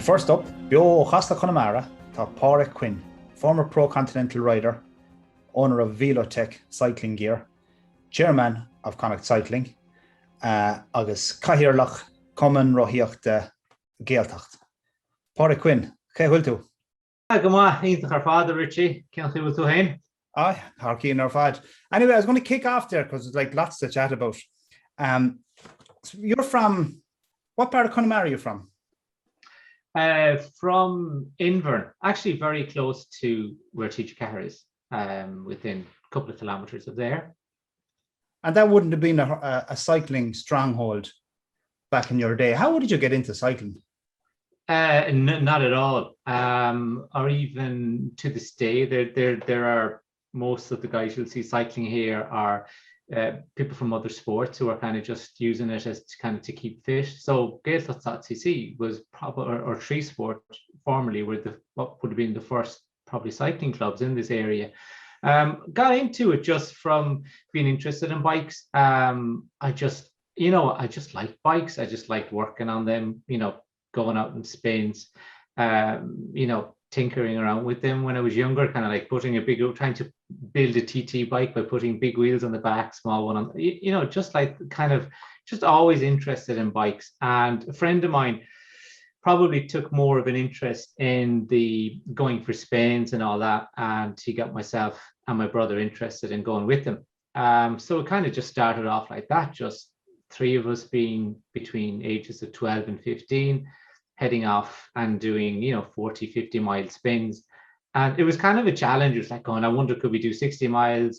And first up, Bio Chasta Connemara, Pádraig Quinn, former pro-continental rider, owner of Velotec Cycling Gear, chairman of Connaught Cycling, agus Cahiarlach Common Rohiocht Gaeltacht. Pádraig Quinn, Cé bhfuil tú? Go maith, ítach ar fad, Richie. Ceann tú bhfuil tú hain? Aye, Harkeen ar fad. Anyway, I was going to kick off there because there's like lots to chat about. So you're from, what part of Connemara are you from? From Invern, actually very close to where Teachacahar is, within a couple of kilometres of there. And that wouldn't have been a cycling stronghold back in your day. How did you get into cycling? Not at all. Or even to this day, there are most of the guys you'll see cycling here are people from other sports who are kind of just using it as to keep fit. So Gaeltacht.cc was probably, or Tree Sport formerly were what would have been the first probably cycling clubs in this area. Got into it just from being interested in bikes. I just liked bikes. I just liked working on them, going out in spins, tinkering around with them when I was younger, kind of like trying to build a TT bike by putting big wheels on the back, small one on, just always interested in bikes. And a friend of mine probably took more of an interest in the going for spins and all that. And he got myself and my brother interested in going with him. So it kind of just started off like that, just three of us being between ages of 12 and 15, heading off and doing, 40, 50 mile spins. And it was kind of a challenge. It was like going, I wonder, could we do 60 miles?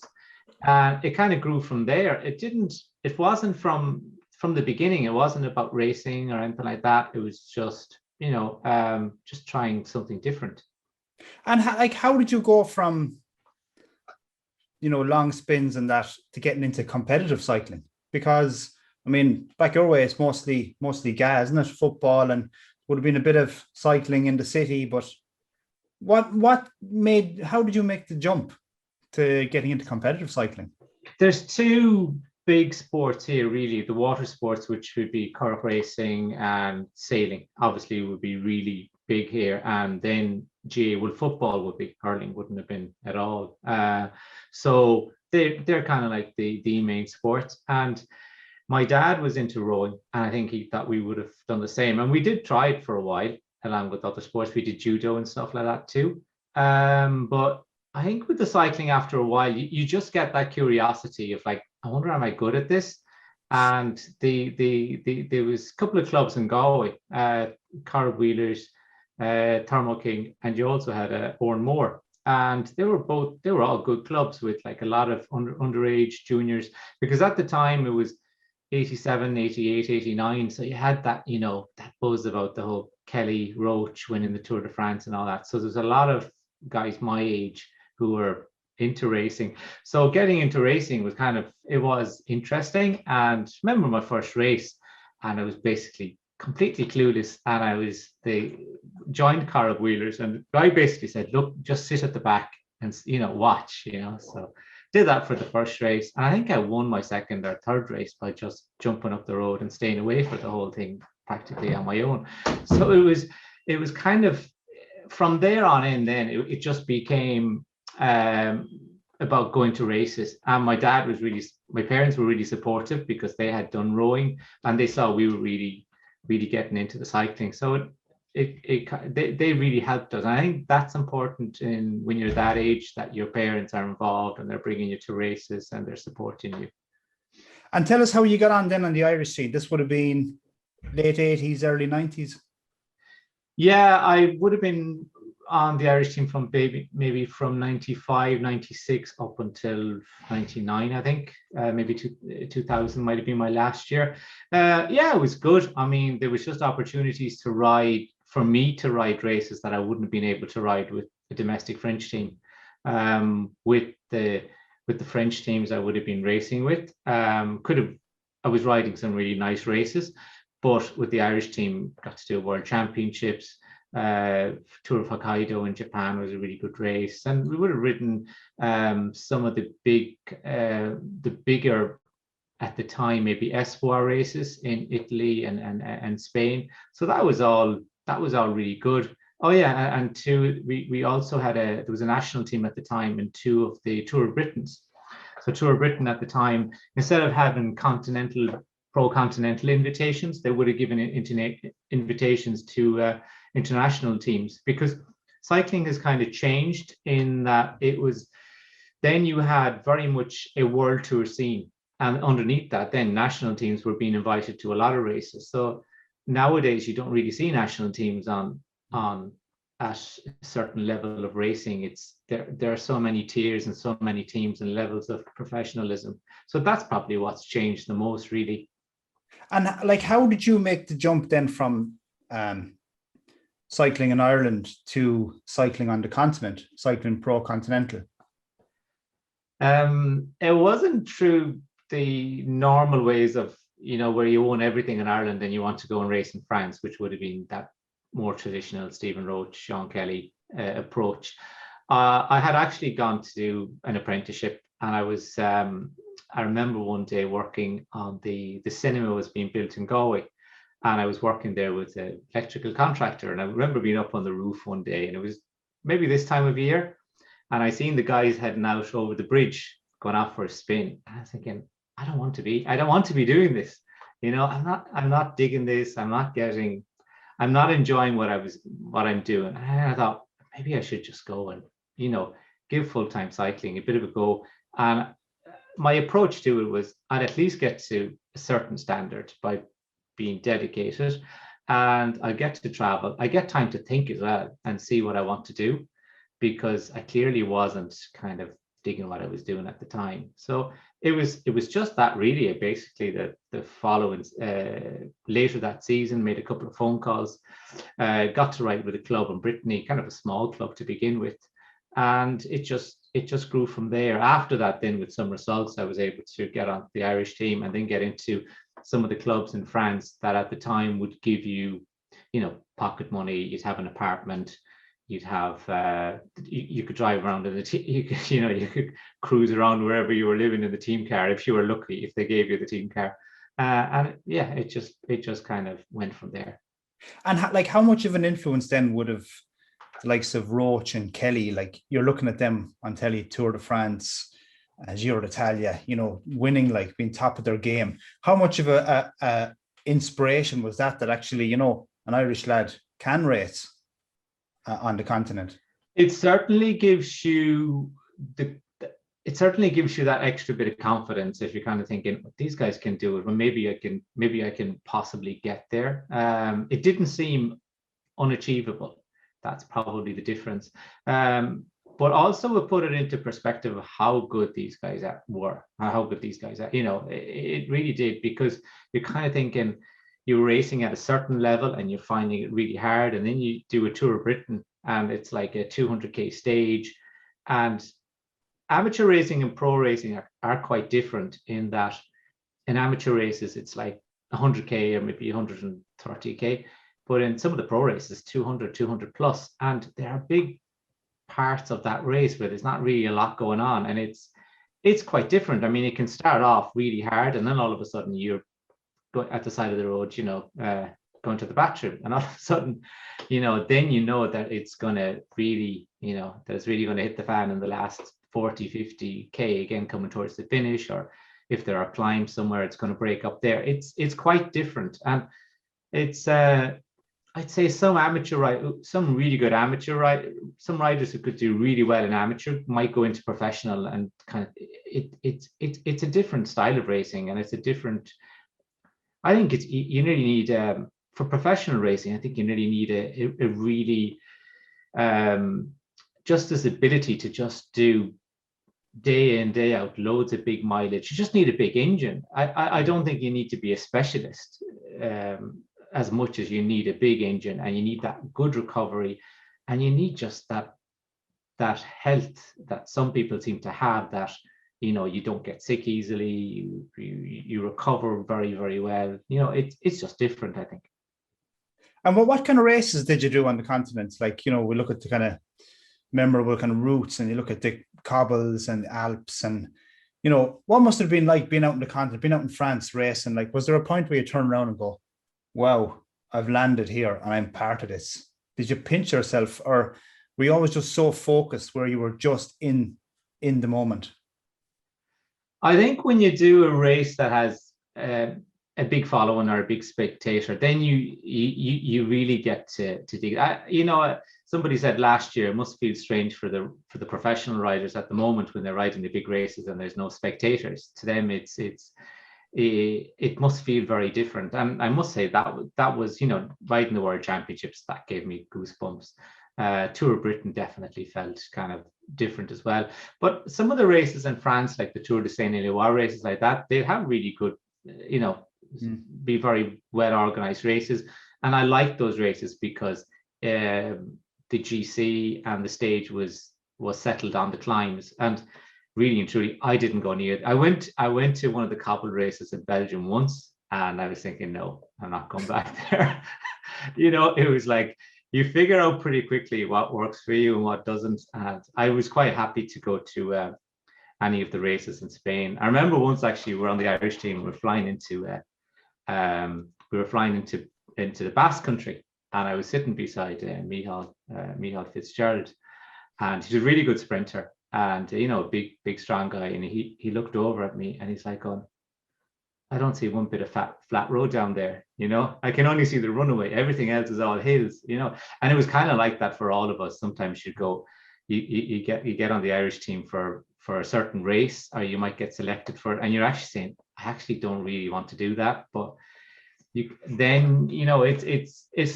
And it kind of grew from there. It wasn't from the beginning. It wasn't about racing or anything like that. It was just, just trying something different. And how did you go from, long spins and that to getting into competitive cycling? Because, back your way, it's mostly gas, isn't it? Football, and would have been a bit of cycling in the city, but how did you make the jump to getting into competitive cycling? There's two big sports here, really. The water sports, which would be currach racing and sailing, obviously would be really big here. And then football would be, hurling wouldn't have been at all. So they're kind of like the main sports. And my dad was into rowing, and I think he thought we would have done the same. And we did try it for a while, along with other sports. We did judo and stuff like that too. But I think with the cycling, after a while, you just get that curiosity of like, I wonder, am I good at this? And there was a couple of clubs in Galway, Carib Wheelers, Thermo King, and you also had Oranmore. And they were all good clubs with like a lot of underage juniors, because at the time it was 87, 88, 89. So you had that, that buzz about the whole Kelly Roach winning the Tour de France and all that. So there's a lot of guys my age who were into racing. So getting into racing was it was interesting. And remember my first race, and I was basically completely clueless. And they joined Carib Wheelers, and I basically said, look, just sit at the back and, watch, so did that for the first race. And I think I won my second or third race by just jumping up the road and staying away for the whole thing practically on my own. So it was kind of from there on in, then it just became about going to races. And my parents were really supportive, because they had done rowing and they saw we were really, really getting into the cycling. So they really helped us. And I think that's important when you're that age, that your parents are involved and they're bringing you to races and they're supporting you. And tell us how you got on then on the Irish scene. This would have been late 80s, early 90s. Yeah, I would have been on the Irish team from maybe from 95, 96 up until 99, I think. Maybe 2000 might have been my last year. Yeah, it was good. There was just opportunities for me to ride races that I wouldn't have been able to ride with the domestic French team. With the French teams I would have been racing with, I was riding some really nice races, but with the Irish team, got to do World Championships. Tour of Hokkaido in Japan was a really good race, and we would have ridden some of the bigger at the time, maybe Espoir races in Italy and Spain. So that was all was all really good. Oh yeah, and two, we also had there was a national team at the time in two of the Tour of Britons. So Tour of Britain at the time, instead of having pro-continental invitations, they would have given invitations to international teams, because cycling has kind of changed in that it was, then you had very much a world tour scene. And underneath that, then national teams were being invited to a lot of races. So nowadays, you don't really see national teams on at a certain level of racing. It's there are so many tiers and so many teams and levels of professionalism. So that's probably what's changed the most, really. And like, how did you make the jump then from cycling in Ireland to cycling on the continent, cycling pro-continental? It wasn't through the normal ways of, where you own everything in Ireland and you want to go and race in France, which would have been that more traditional Stephen Roach, Sean Kelly approach. I had actually gone to do an apprenticeship, and I remember one day working on the cinema was being built in Galway, and I was working there with an electrical contractor. And I remember being up on the roof one day, and it was maybe this time of year, and I seen the guys heading out over the bridge, going out for a spin. And I was thinking, I don't want to be doing this. I'm not digging this. I'm not enjoying what I'm doing. And I thought maybe I should just go and, give full-time cycling a bit of a go. And my approach to it was I'd at least get to a certain standard by being dedicated, and I get to travel. I get time to think as well and see what I want to do, because I clearly wasn't kind of digging what I was doing at the time. So it was just that, really. Basically the following later that season, made a couple of phone calls, got to ride with a club in Brittany, kind of a small club to begin with, and it just grew from there. After that, then with some results, I was able to get on the Irish team and then get into some of the clubs in France that at the time would give you, pocket money. You'd have an apartment. You'd have you could drive around in you could cruise around wherever you were living in the team car if you were lucky, if they gave you the team car. And yeah, it just kind of went from there. And how much of an influence then would have the likes of Roach and Kelly, like you're looking at them on telly, Tour de France, Giro d'Italia, winning, like being top of their game. How much of a inspiration was that actually, an Irish lad can race on the continent? It certainly gives you that extra bit of confidence if you're kind of thinking, these guys can do it. Well, maybe I can possibly get there. It didn't seem unachievable. That's probably the difference. But also it put it into perspective of how good these guys were, how good these guys are. It really did, because you're kind of thinking you're racing at a certain level and you're finding it really hard. And then you do a Tour of Britain and it's like a 200K stage. And amateur racing and pro racing are quite different in that in amateur races, it's like 100K or maybe 130K. But in some of the pro races, 200 plus, and there are big parts of that race where there's not really a lot going on, and it's quite different. I mean, it can start off really hard, and then all of a sudden you're at the side of the road, going to the bathroom, and all of a sudden, then that it's gonna really, that it's really going to hit the fan in the last 40, 50K again, coming towards the finish, or if there are climbs somewhere, it's going to break up there. It's quite different, and it's I'd say some really good amateur some riders who could do really well in amateur might go into professional, and kind of it's a different style of racing, and it's a different. I think you really need for professional racing. I think you really need a really just this ability to just do day in, day out, loads of big mileage. You just need a big engine. I don't think you need to be a specialist as much as you need a big engine, and you need that good recovery, and you need just that health that some people seem to have, that you don't get sick easily, you recover very, very well. It's just different, I think. And what kind of races did you do on the continent? Like, we look at the kind of memorable kind of routes, and you look at the cobbles and the Alps, and what must it have been like being out in the continent, being out in France racing? Like, was there a point where you turn around and go, wow, I've landed here and I'm part of this? Did you pinch yourself, or were you always just so focused where you were just in the moment? I think when you do a race that has a big following or a big spectator, then you really get to dig. Somebody said last year it must feel strange for the professional riders at the moment when they're riding the big races and there's no spectators. To them, it must feel very different. And I must say that was riding the World Championships, that gave me goosebumps. Tour of Britain definitely felt kind of different as well. But some of the races in France, like the Tour de Seine-et-Loire races like that, they have really good, be very well organized races. And I like those races because the GC and the stage was settled on the climbs. And really and truly, I didn't go near it. I went to one of the cobbled races in Belgium once, and I was thinking, no, I'm not going back there. It was like, you figure out pretty quickly what works for you and what doesn't. And I was quite happy to go to any of the races in Spain. I remember once actually we were on the Irish team. We were flying into the Basque Country, and I was sitting beside Michal Fitzgerald, and he's a really good sprinter, and big strong guy. And he looked over at me and he's like, "Oh, I don't see one bit of flat road down there. I can only see the runaway. Everything else is all hills. And it was kind of like that for all of us. Sometimes you get on the Irish team for a certain race, or you might get selected for it, and you're actually saying, I actually don't really want to do that, but it's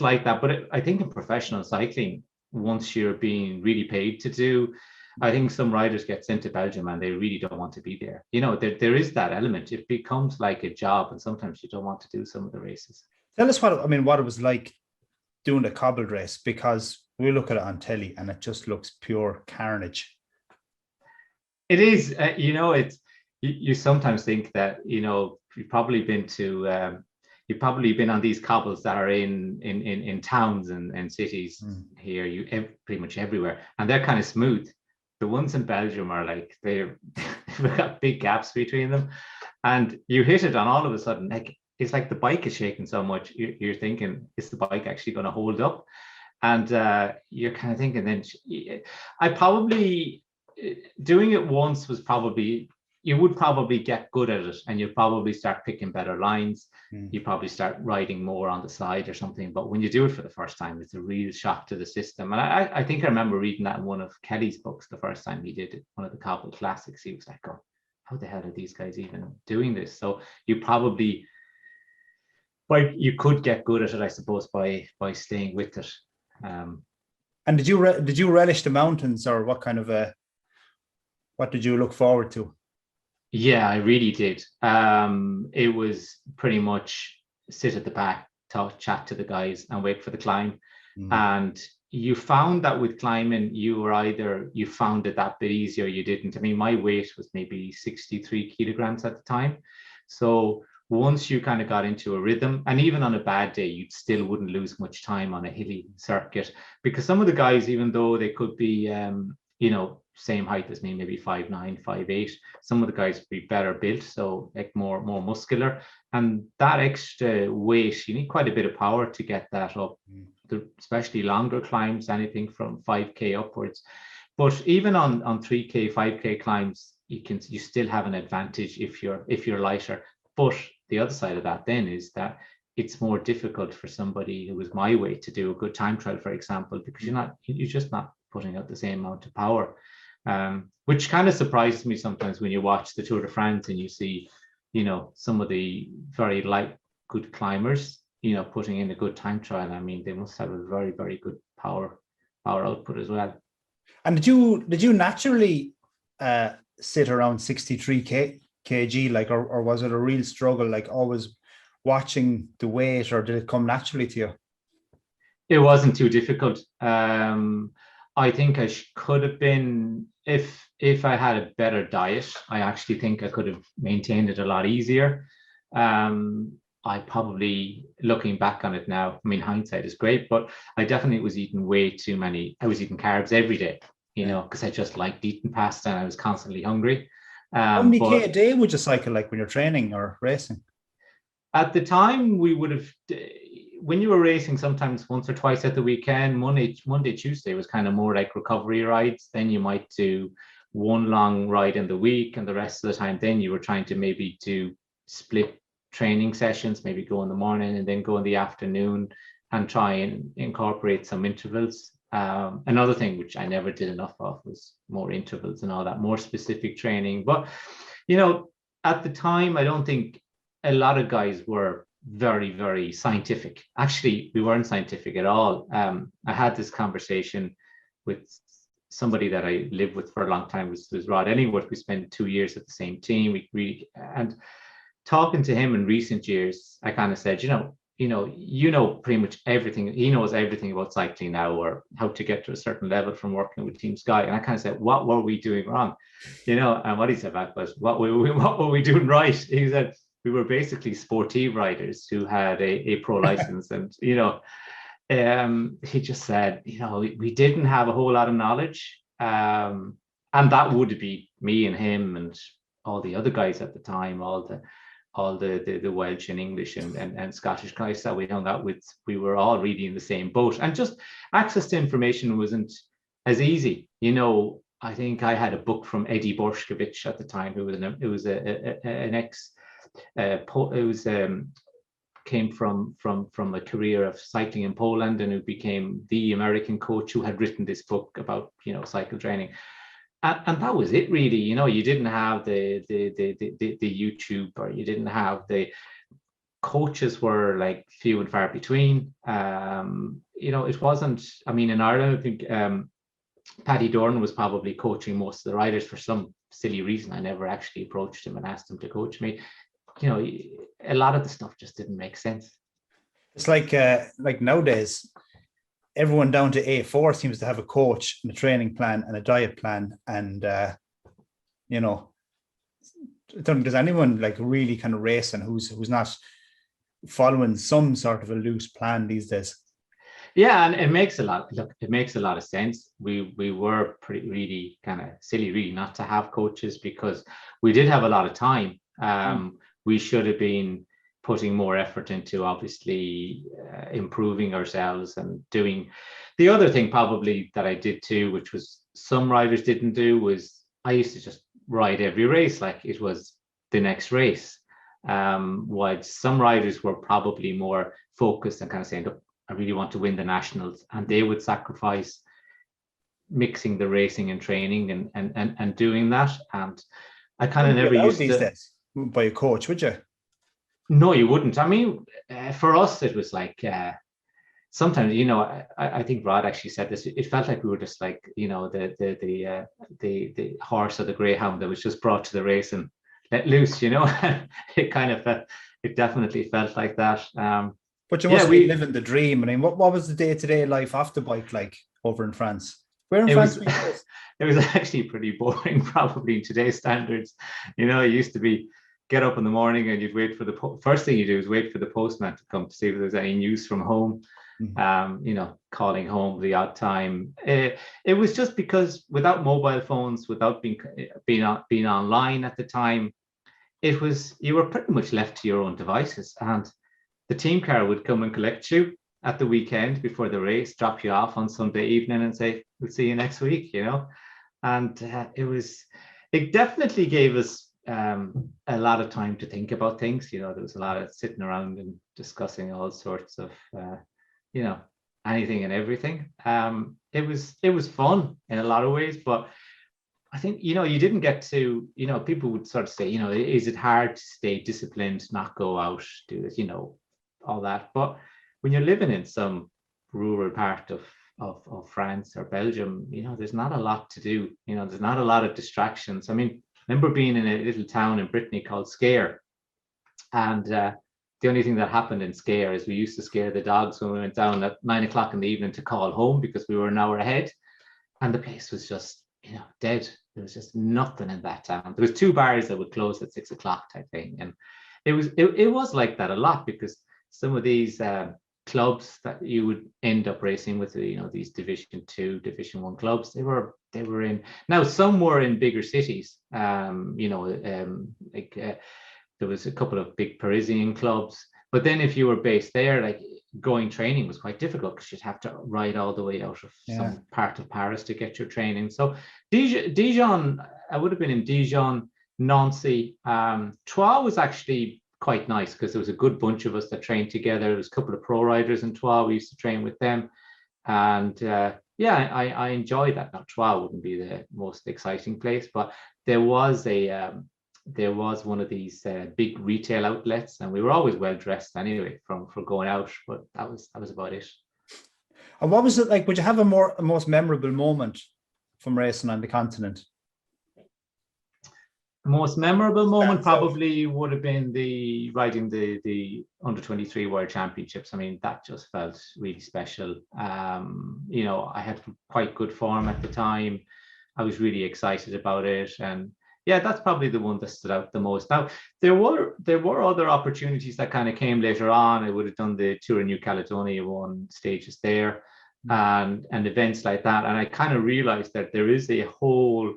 like that. But I think in professional cycling, once you're being really paid to do, I think some riders get sent to Belgium and they really don't want to be there. There is that element. It becomes like a job, and sometimes you don't want to do some of the races. Tell us what it was like doing the cobbled race, because we look at it on telly and it just looks pure carnage. It is, it's, you sometimes think that, you've probably been on these cobbles that are in towns and cities here, pretty much everywhere, and they're kind of smooth. The ones in Belgium are like, they've got big gaps between them, and you hit it, and all of a sudden, like, it's like the bike is shaking so much, you're thinking, is the bike actually going to hold up? And you're kind of thinking, then I probably, doing it once was probably, you would probably get good at it, and you'd probably start picking better lines. You probably start riding more on the side or something. But when you do it for the first time, it's a real shock to the system. And I think I remember reading that in one of Kelly's books the first time he did it, one of the Cobble Classics. He was like, oh, how the hell are these guys even doing this? So you probably, you could get good at it, I suppose, by staying with it. And did you relish the mountains, or what kind of what did you look forward to? Yeah, I really did. It was pretty much sit at the back, talk, chat to the guys, and wait for the climb. And you found that with climbing, you found it that bit easier, you didn't. I mean, my weight was maybe 63 kilograms at the time. So once you kind of got into a rhythm, and even on a bad day, you still wouldn't lose much time on a hilly circuit, because some of the guys, even though they could be, same height as me, maybe 5'9", 5'8", some of the guys would be better built, so like more muscular, and that extra weight, you need quite a bit of power to get that up, especially longer climbs, anything from 5k upwards. But even on 3k, 5k climbs, you still have an advantage if you're lighter. But the other side of that then is that it's more difficult for somebody who was my weight to do a good time trial, for example, because you're just not putting out the same amount of power, which kind of surprises me sometimes when you watch the Tour de France and you see, some of the very light, good climbers, putting in a good time trial. I mean, they must have a very, very good power output as well. And did you naturally sit around 63 kg, like, or was it a real struggle, like always watching the weight, or did it come naturally to you? It wasn't too difficult. I think I could have been, if I had a better diet, I actually think I could have maintained it a lot easier. I probably, looking back on it now, I mean, hindsight is great, but I definitely was eating way too many. I was eating carbs every day, because I just liked eating pasta and I was constantly hungry. How many K a day would you cycle, like when you're training or racing? At the time, we when you were racing, sometimes once or twice at the weekend, Monday, Tuesday was kind of more like recovery rides. Then you might do one long ride in the week, and the rest of the time, then you were trying to maybe do split training sessions, maybe go in the morning and then go in the afternoon, and try and incorporate some intervals. Another thing which I never did enough of was more intervals and all that, more specific training. But, you know, at the time, I don't think a lot of guys were very, very scientific. Actually, we weren't scientific at all. I had this conversation with somebody that I lived with for a long time, was Rod Ellingworth. We spent 2 years at the same team. And talking to him in recent years, I kind of said, you know pretty much everything. He knows everything about cycling now, or how to get to a certain level from working with Team Sky. And I kind of said, what were we doing wrong? And what he said back was, what were we doing right? He said, we were basically sportive riders who had a pro license. And, he just said, we didn't have a whole lot of knowledge. And that would be me and him and all the other guys at the time, all the Welsh and English and Scottish guys that we hung out with. We were all really in the same boat, and just access to information wasn't as easy. I think I had a book from Eddie Borshkovich at the time, who was came from a career of cycling in Poland, and who became the American coach who had written this book about cycle training. And that was it, really. You didn't have the YouTube, or you didn't have the coaches were like few and far between. It wasn't. I mean, in Ireland, I think Paddy Dorn was probably coaching most of the riders for some silly reason. I never actually approached him and asked him to coach me. A lot of the stuff just didn't make sense. It's like nowadays, everyone down to A4 seems to have a coach and a training plan and a diet plan. And, I don't think there's anyone like really kind of racing who's not following some sort of a loose plan these days. Yeah, and it makes a lot of sense. We were really kind of silly, really, not to have coaches, because we did have a lot of time. We should have been putting more effort into obviously improving ourselves and doing. The other thing probably that I did too, which was some riders didn't do, was I used to just ride every race like it was the next race. While some riders were probably more focused and kind of saying, look, I really want to win the nationals, and they would sacrifice mixing the racing and training and doing that. And I kind of never used these days by a coach, would you? No, you wouldn't. I mean, for us, it was like sometimes, I think Rod actually said this. It felt like we were just like, the horse or the greyhound that was just brought to the race and let loose. It kind of felt. It definitely felt like that. But you must be living the dream. I mean, what was the day-to-day life off the bike like over in France? Where in France? It was actually pretty boring, probably in today's standards. It used to be, get up in the morning and you'd wait for first thing you do is wait for the postman to come to see if there's any news from home. Calling home the odd time. It was just because without mobile phones, without being online at the time, you were pretty much left to your own devices, and the team car would come and collect you at the weekend before the race, drop you off on Sunday evening and say, we'll see you next week, and it definitely gave us a lot of time to think about things. There was a lot of sitting around and discussing all sorts of anything and everything. It was fun in a lot of ways, but I think you didn't get to, people would sort of say, is it hard to stay disciplined, not go out, do it, all that. But when you're living in some rural part of France or Belgium, there's not a lot to do. There's not a lot of distractions. I mean, I remember being in a little town in Brittany called Scare, and the only thing that happened in Scare is we used to scare the dogs when we went down at 9 o'clock in the evening to call home, because we were an hour ahead, and the place was just dead. There was just nothing in that town. There was 2 bars that would close at 6 o'clock type thing, and it was like that a lot, because some of these clubs that you would end up racing with, these Division 2, Division 1 clubs, they were in. Now some were in bigger cities. There was a couple of big Parisian clubs, but then if you were based there, like going training was quite difficult because you'd have to ride all the way out of some part of Paris to get your training. So Dijon, I would have been in Dijon, Nancy. Troyes was actually quite nice because there was a good bunch of us that trained together. There was a couple of pro riders in Troyes. We used to train with them. And I enjoyed that. Now, Troyes wouldn't be the most exciting place, but there was one of these big retail outlets, and we were always well dressed anyway for going out. But that was about it. And what was it like? Would you have a most memorable moment from racing on the continent? Most memorable moment probably would have been riding the under-23 World Championships. I mean, that just felt really special. I had quite good form at the time. I was really excited about it, and yeah, that's probably the one that stood out the most. Now, there were other opportunities that kind of came later on. I would have done the Tour of New Caledonia, won stages there, and events like that. And I kind of realized that there is a whole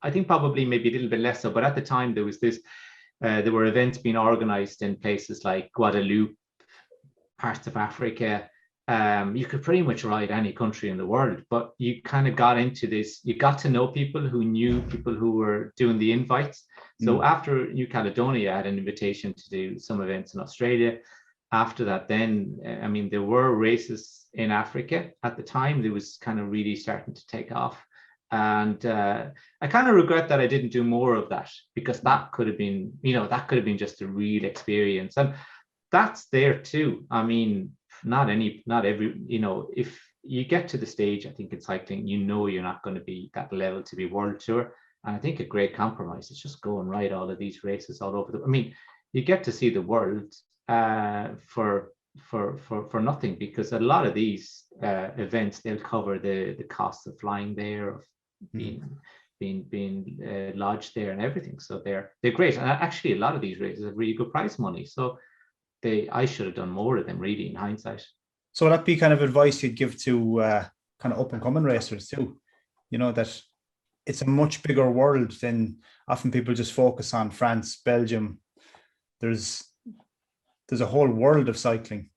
I think probably maybe a little bit less so, but at the time there was there were events being organized in places like Guadeloupe, parts of Africa. You could pretty much ride any country in the world, but you kind of got into this, you got to know people who knew people who were doing the invites. So after New Caledonia, I had an invitation to do some events in Australia. After that, then, I mean, there were races in Africa at the time. It was kind of really starting to take off. And I kind of regret that I didn't do more of that, because that could have been, just a real experience. And that's there too. I mean, not every, if you get to the stage, I think in cycling, you're not going to be that level to be world tour. And I think a great compromise is just go and ride all of these races all over I mean, you get to see the world for nothing, because a lot of these events, they'll cover the cost of flying there, of being lodged there and everything. So they're great. And actually, a lot of these races have really good prize money. So I should have done more of them, really, in hindsight. So that'd be kind of advice you'd give to kind of up and coming racers too, that it's a much bigger world than often people just focus on France, Belgium. There's a whole world of cycling.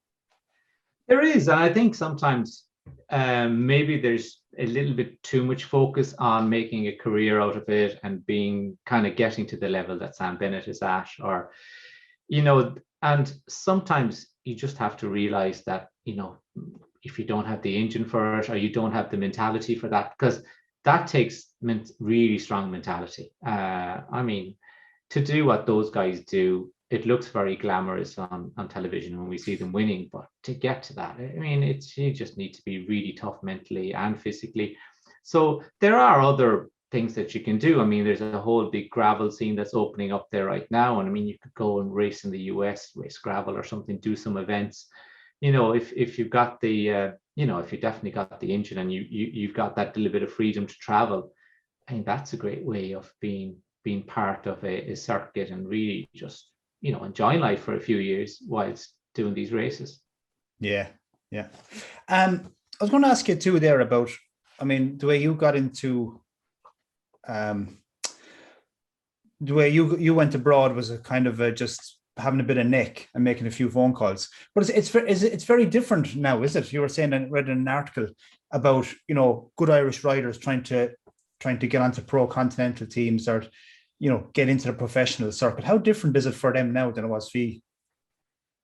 There is, and I think sometimes maybe there's a little bit too much focus on making a career out of it and getting to the level that Sam Bennett is at, or, and sometimes you just have to realize that, if you don't have the engine for it, or you don't have the mentality for that, because that takes really strong mentality. I mean, to do what those guys do, it looks very glamorous on television when we see them winning, but to get to that, I mean, you just need to be really tough mentally and physically. So there are other things that you can do. I mean, there's a whole big gravel scene that's opening up there right now. And I mean, you could go and race in the US, race gravel or something, do some events. If you've got the, if you definitely got the engine and you've got that little bit of freedom to travel, I think that's a great way of being part of a circuit and really just, enjoying life for a few years whilst doing these races. Yeah. I was going to ask you too there about, I mean, the way you got into, the way you went abroad was a kind of just having a bit of neck and making a few phone calls. But it's very different now, is it? You were saying, I read in an article about, good Irish riders trying to get onto pro-continental teams, or get into the professional circuit. How different is it for them now than it was for you?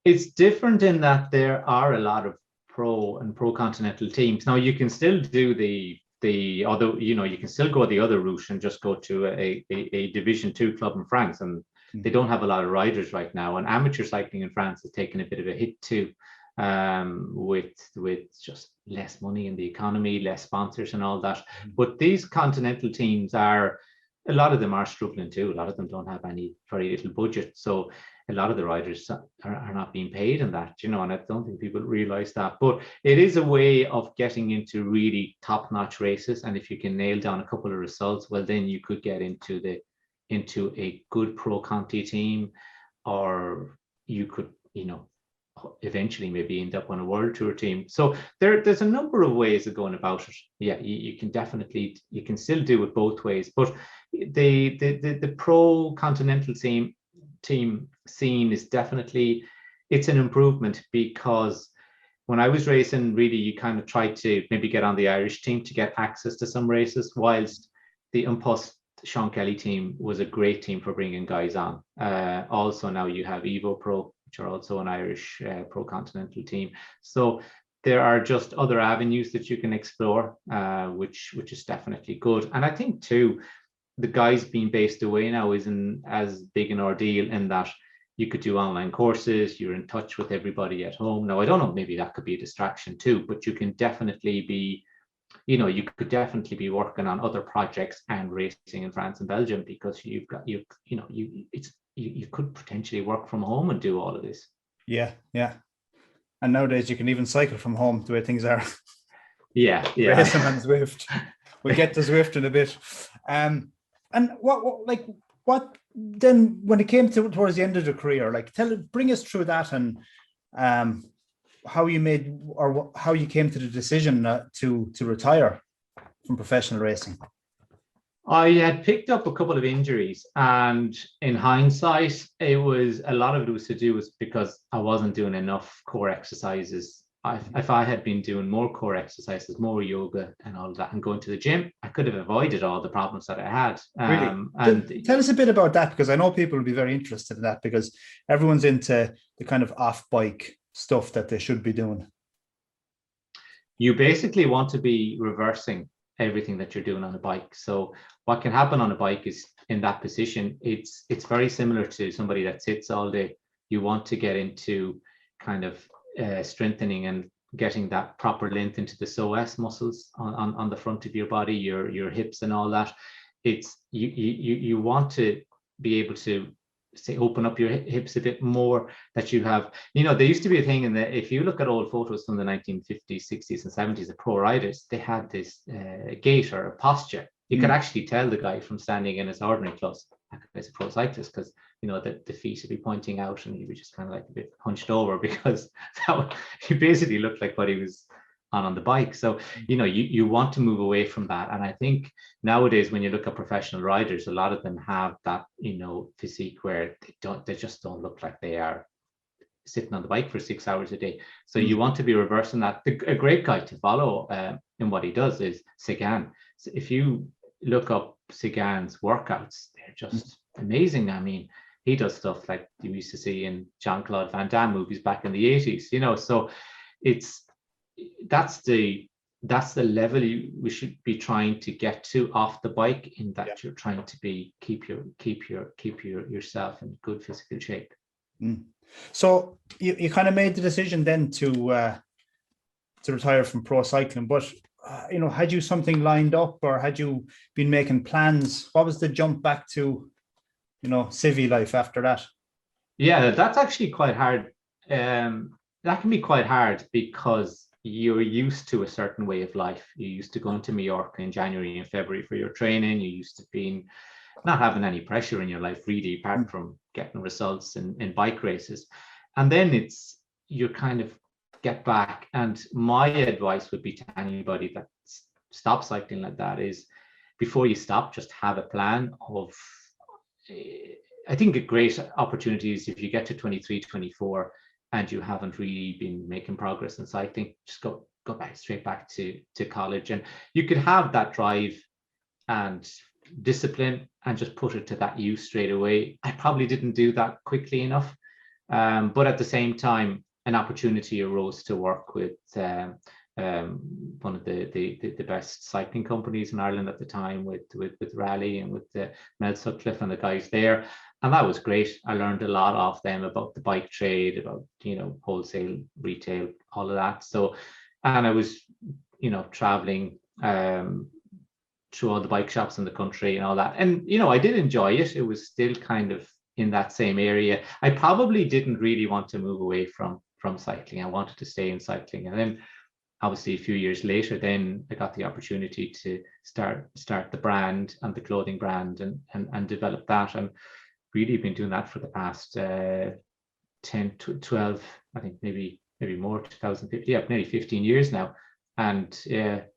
It's different in that there are a lot of pro-continental teams. Now, you can still do the other, you can still go the other route and just go to a Division 2 club in France, and they don't have a lot of riders right now. And amateur cycling in France has taken a bit of a hit too, with just less money in the economy, less sponsors and all that. But these continental teams a lot of them are struggling too. A lot of them don't have very little budget. So a lot of the riders are not being paid in that, and I don't think people realize that. But it is a way of getting into really top-notch races. And if you can nail down a couple of results, well, then you could get into a good pro-conti team, or you could, eventually maybe end up on a world tour team. So there's a number of ways of going about it. Yeah, you can still do it both ways. But the pro-continental team scene is definitely, it's an improvement, because when I was racing, really, you kind of tried to maybe get on the Irish team to get access to some races, whilst the Impost Sean Kelly team was a great team for bringing guys on. Also, now you have Evo Pro, which are also an Irish pro-continental team. So there are just other avenues that you can explore, which is definitely good. And I think too, the guys being based away now isn't as big an ordeal, in that you could do online courses, you're in touch with everybody at home. Now, I don't know, maybe that could be a distraction too, but you can definitely be, you could definitely be working on other projects and racing in France and Belgium, because you could potentially work from home and do all of this. Yeah. And nowadays you can even cycle from home, the way things are. Yeah. Racing on Zwift. We'll get to Zwift in a bit. And what then, when it came towards the end of the career, bring us through that, and how you made, or how you came to the decision to retire from professional racing. I had picked up a couple of injuries, and in hindsight, a lot of it was to do with because I wasn't doing enough core exercises. If I had been doing more core exercises, more yoga and all of that, and going to the gym, I could have avoided all the problems that I had. Really? And tell us a bit about that, because I know people will be very interested in that, because everyone's into the kind of off-bike stuff that they should be doing. You basically want to be reversing everything that you're doing on a bike. So what can happen on a bike is, in that position, it's very similar to somebody that sits all day. You want to get into kind of strengthening and getting that proper length into the psoas muscles on the front of your body, your hips and all that. It's you want to be able to open up your hips a bit more, that you have, there used to be a thing in if you look at old photos from the 1950s, 60s and 70s of pro riders, they had this gait or a posture. You could actually tell the guy from standing in his ordinary clothes as a pro cyclist, because the feet would be pointing out and he'd be just kind of like a bit hunched over, because he basically looked like what he was on the bike. So you want to move away from that. And I think nowadays, when you look at professional riders, a lot of them have that physique where they just don't look like they are sitting on the bike for 6 hours a day. So you want to be reversing that. A great guy to follow in what he does is Sagan. So if you look up Sagan's workouts, they're just amazing. I mean, he does stuff like you used to see in Jean-Claude Van Damme movies back in the 80s, so that's the level we should be trying to get to off the bike, in that you're trying to keep yourself in good physical shape. So you kind of made the decision then to retire from pro cycling, but had you something lined up, or had you been making plans? What was the jump back to civvy life after that? Yeah, that's actually quite hard. That can be quite hard, because you're used to a certain way of life. You used to going to Mallorca in January and February for your training. You used to being not having any pressure in your life, really, apart from getting results in bike races. And then you kind of get back. And my advice would be to anybody that stops cycling like that is, before you stop, just have a plan of, I think a great opportunity is if you get to 23, 24 and you haven't really been making progress in cycling, just go straight back to college, and you could have that drive and discipline and just put it to that use straight away. I probably didn't do that quickly enough, but at the same time, an opportunity arose to work with one of the best cycling companies in Ireland at the time, with Raleigh and with Mel Sutcliffe and the guys there. And that was great. I learned a lot off them about the bike trade, about, wholesale, retail, all of that. So, and I was, traveling through all the bike shops in the country and all that. And, I did enjoy it. It was still kind of in that same area. I probably didn't really want to move away from cycling. I wanted to stay in cycling. And then obviously a few years later, then I got the opportunity to start the brand and the clothing brand and develop that. And really been doing that for the past 10 to 12, I think maybe more, 2015, nearly 15 years now. And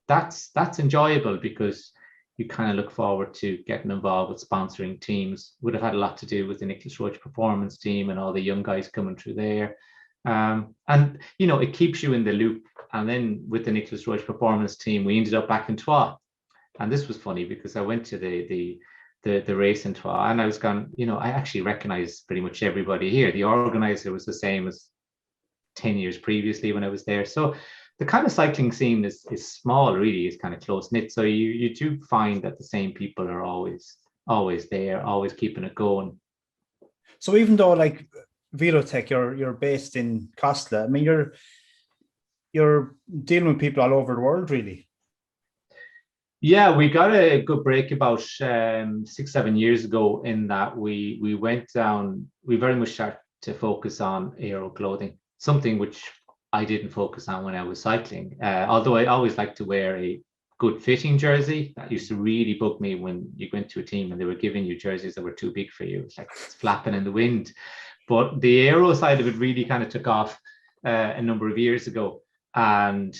that's enjoyable, because you kind of look forward to getting involved with sponsoring teams. Would have had a lot to do with the Nicholas Roach performance team and all the young guys coming through there. And it keeps you in the loop. And then with the Nicholas Roche performance team, we ended up back in Troyes. And this was funny because I went to the race in Troyes, and I was gone, I actually recognized pretty much everybody here. The organizer was the same as 10 years previously when I was there. So the kind of cycling scene is small, really, is kind of close knit. So you do find that the same people are always there, always keeping it going. So even though like Velotec, you're based in Costa, I mean, you're dealing with people all over the world, really. Yeah, we got a good break about 6-7 years ago, in that we went down, we very much started to focus on aero clothing, something which I didn't focus on when I was cycling. Although I always liked to wear a good fitting jersey. That used to really bug me when you went to a team and they were giving you jerseys that were too big for you. It's like it's flapping in the wind. But the aero side of it really kind of took off a number of years ago. And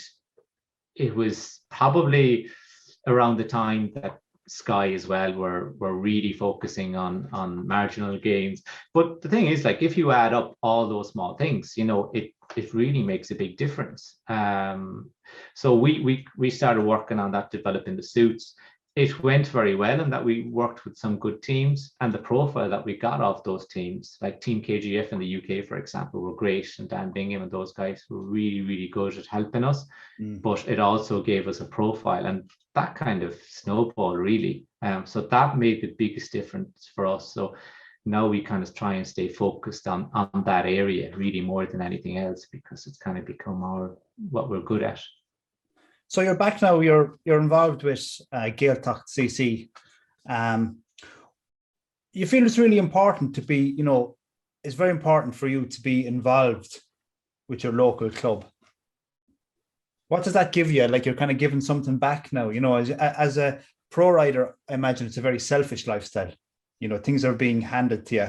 it was probably around the time that Sky as well were really focusing on marginal gains. But the thing is, like, if you add up all those small things, it really makes a big difference. So we started working on that, developing the suits. It went very well in that we worked with some good teams, and the profile that we got off those teams, like Team KGF in the UK, for example, were great, and Dan Bingham and those guys were really, really good at helping us. But it also gave us a profile, and that kind of snowball, really. So that made the biggest difference for us. So now we kind of try and stay focused on that area really more than anything else, because it's kind of become what we're good at. So you're back now. You're involved with Gaeltacht CC. You feel it's really important to be, it's very important for you to be involved with your local club. What does that give you? Like, you're kind of giving something back now. As a pro rider, I imagine it's a very selfish lifestyle. Things are being handed to you,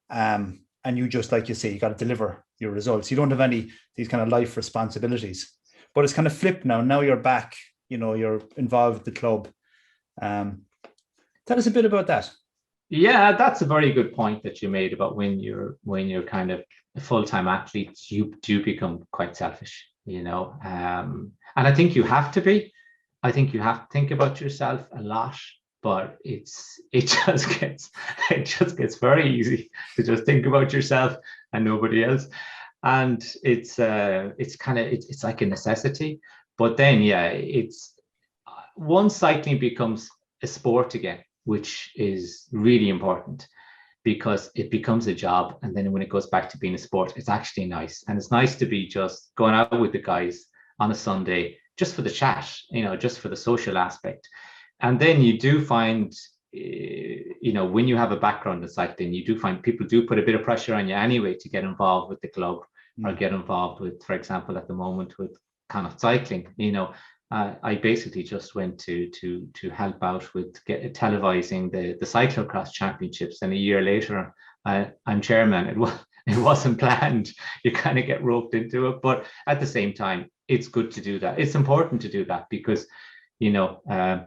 and you just, like you say, you got to deliver your results. You don't have these kind of life responsibilities. But it's kind of flipped now. Now you're back, you're involved with the club. Tell us a bit about that. Yeah, that's a very good point that you made about when you're kind of a full-time athlete, you do become quite selfish, and I think you have to be. I think you have to think about yourself a lot, but it just gets very easy to just think about yourself and nobody else. And it's like a necessity. But then, yeah, once cycling becomes a sport again, which is really important, because it becomes a job. And then when it goes back to being a sport, it's actually nice. And it's nice to be just going out with the guys on a Sunday, just for the chat, just for the social aspect. And then you do find, when you have a background in cycling, you do find people do put a bit of pressure on you anyway to get involved with the club, or get involved with, for example, at the moment with Connaught Cycling. I basically just went to help out with televising the cyclocross championships, and a year later I'm chairman. It wasn't planned. You kind of get roped into it, but at the same time, it's good to do that. It's important to do that because I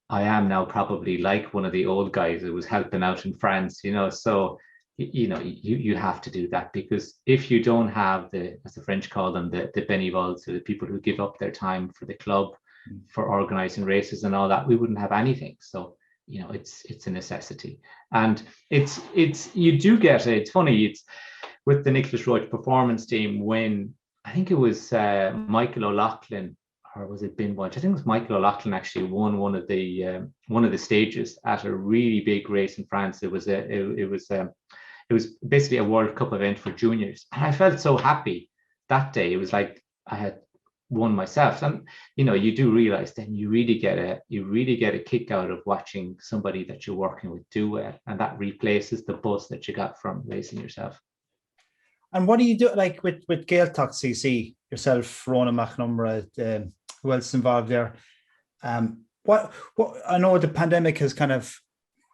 am now probably like one of the old guys who was helping out in France, so you have to do that, because if you don't have as the French call them, the bénévoles, so the people who give up their time for the club, for organizing races and all that, we wouldn't have anything. So it's a necessity. And you do get it. It's funny, it's with the Nicholas Roche performance team, when I think it was Michael O'Loughlin, or was it Ben Bunch? I think it was Michael O'Loughlin actually won one of the stages at a really big race in France. It was basically a World Cup event for juniors, and I felt so happy that day. It was like I had won myself, and you do realize then you really get a kick out of watching somebody that you're working with do well, and that replaces the buzz that you got from racing yourself. And what do you do, like with Gaeltacht CC, yourself, Rona McNumara, who else is involved there? What I know the pandemic has kind of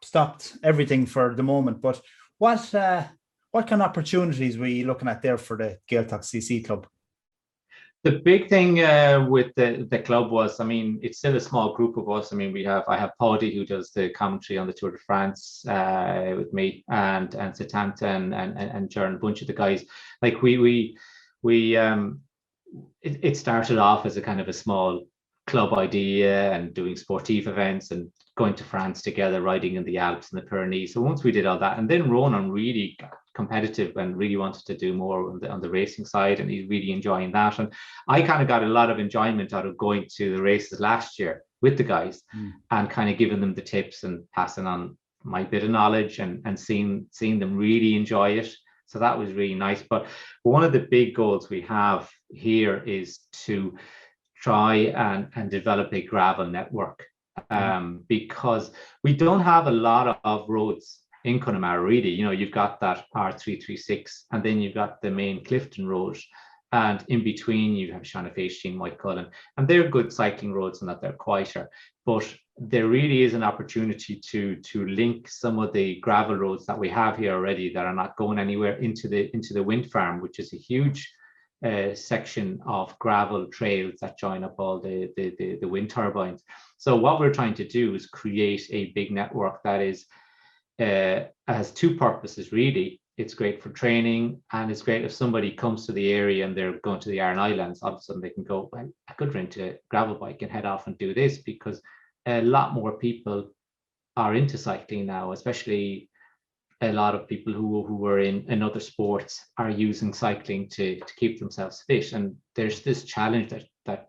stopped everything for the moment, but what kind of opportunities were you looking at there for the Gaeltacht CC club? The big thing with the club was, it's still a small group of us. I have Pádraig, who does the commentary on the Tour de France with me, and Satanta and Jaron, a bunch of the guys. Like we we it started off as a kind of a small club idea and doing sportive events and going to France together, riding in the Alps and the Pyrenees. So once we did all that, and then Ronan really got competitive and really wanted to do more on the racing side, and he's really enjoying that. And I kind of got a lot of enjoyment out of going to the races last year with the guys and kind of giving them the tips and passing on my bit of knowledge and seeing them really enjoy it. So that was really nice. But one of the big goals we have here is to try and develop a gravel network, because we don't have a lot of roads in Connemara, really. You know, you've got that R336, and then you've got the main Clifton Road, and in between you have Shanafeisty and White Cullen, and they're good cycling roads and that they're quieter. But there really is an opportunity to link some of the gravel roads that we have here already that are not going anywhere into the wind farm, which is a huge section of gravel trails that join up all the wind turbines. So what we're trying to do is create a big network that is has two purposes, really. It's great for training, and it's great if somebody comes to the area and they're going to the Aran Islands, all of a sudden they can go, well, I could rent a gravel bike and head off and do this, because a lot more people are into cycling now, especially a lot of people who are in other sports are using cycling to keep themselves fit. And there's this challenge that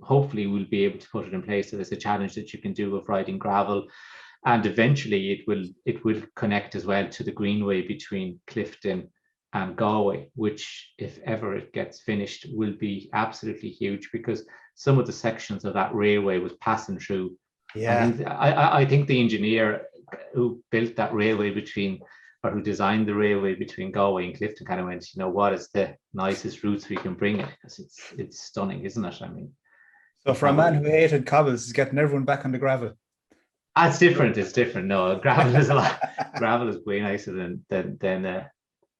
hopefully we'll be able to put it in place. So there's a challenge that you can do of riding gravel, and eventually it will connect as well to the greenway between Clifton and Galway, which, if ever it gets finished, will be absolutely huge, because some of the sections of that railway was passing through. Yeah, I think the engineer who built that railway or who designed the railway between Galway and Clifton kind of went, you know, what is the nicest routes we can bring it? Because it's stunning, isn't it? I mean, so for a man who hated cobbles, he's getting everyone back on the gravel. It's different. It's different. No, gravel is gravel is way nicer than but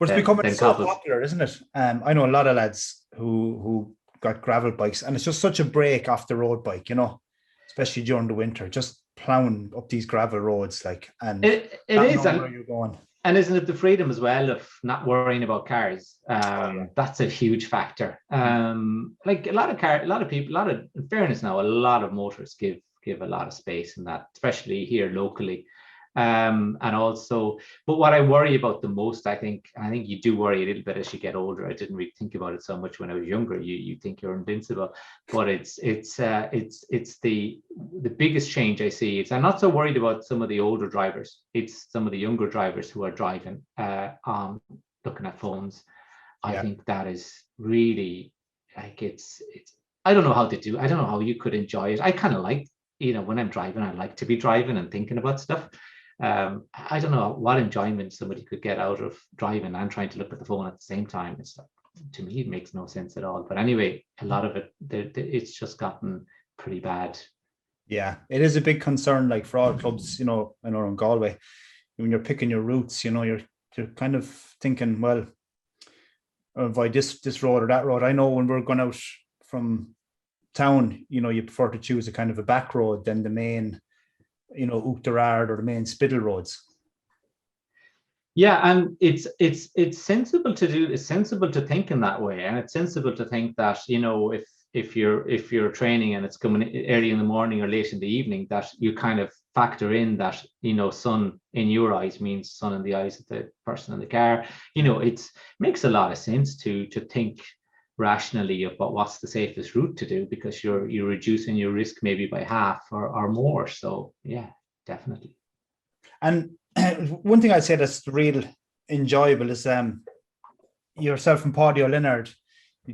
it's becoming so popular, isn't it? I know a lot of lads who got gravel bikes, and it's just such a break off the road bike, you know, especially during the winter, just plowing up these gravel roads, like, and it is, and where you're going. And isn't it the freedom as well of not worrying about cars? That's a huge factor. Like a lot of people, in fairness now, a lot of motors give a lot of space in that, especially here locally. And also, but what I worry about the most, I think you do worry a little bit as you get older. I didn't really think about it so much when I was younger. You think you're invincible, but it's the biggest change I see. I'm not so worried about some of the older drivers. It's some of the younger drivers who are driving on looking at phones. I think that is really, like, it's I don't know how to do. I don't know how you could enjoy it. I kind of like, you know, when I'm driving, I like to be driving and thinking about stuff. I don't know what enjoyment somebody could get out of driving and trying to look at the phone at the same time. It's, to me, it makes no sense at all. But anyway, a lot of it, it's just gotten pretty bad. Yeah, it is a big concern, like, for all clubs, you know, I know in Galway, when you're picking your routes, you know, you're kind of thinking, well, avoid this road or that road. I know when we're going out from town, you know, you prefer to choose a kind of a back road than the main, you know, Uachtarard or the main Spiddle roads. Yeah, and it's sensible to do. It's sensible to think in that way, and it's sensible to think that, you know, if you're training and it's coming early in the morning or late in the evening, that you kind of factor in that, you know, sun in your eyes means sun in the eyes of the person in the car. You know, it makes a lot of sense to think rationally about what's the safest route to do, because you're reducing your risk maybe by half or more. So yeah, definitely. And one thing I'd say that's real enjoyable is yourself and Paddy O'Leonard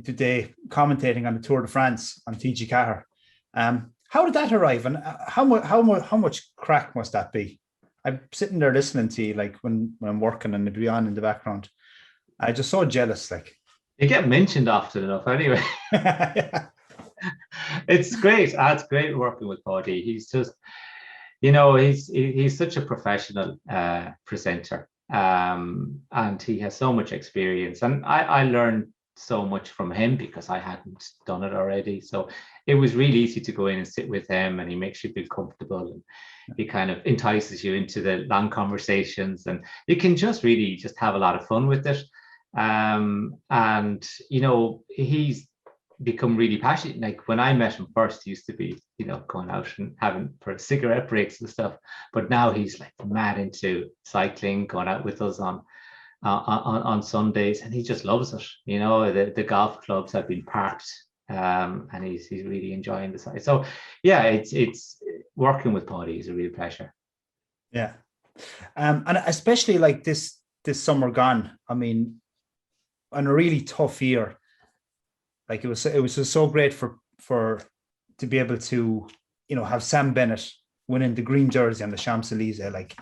today commentating on the Tour de France on TG Cahir. How did that arrive, and how much crack must that be? I'm sitting there listening to you, like, when I'm working and it'd be on in the background. I'm just so jealous, like. You get mentioned often enough anyway. Yeah. It's great. It's great working with Paddy. He's just, you know, he's such a professional presenter, and he has so much experience, and I learned so much from him because I hadn't done it already. So it was really easy to go in and sit with him, and he makes you feel comfortable, and he kind of entices you into the long conversations, and you can just really just have a lot of fun with it. And he's become really passionate. Like when I met him first, he used to be going out and having for cigarette breaks and stuff, but now he's like mad into cycling, going out with us on Sundays, and he just loves it. The golf clubs have been parked, and he's really enjoying the side. So yeah, it's working with Paddy is a real pleasure. Yeah, and especially like this summer gone. I mean, on a really tough year. Like it was just so great for to be able to have Sam Bennett winning the green jersey on the Champs-Elysees, like,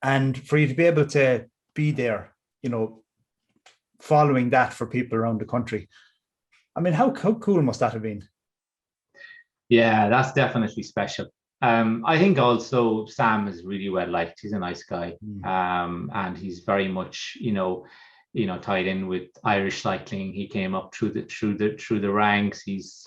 and for you to be able to be there, following that for people around the country. I mean, how cool must that have been? Yeah, that's definitely special. I think also Sam is really well liked. He's a nice guy, and he's very much tied in with Irish cycling. He came up through the ranks. He's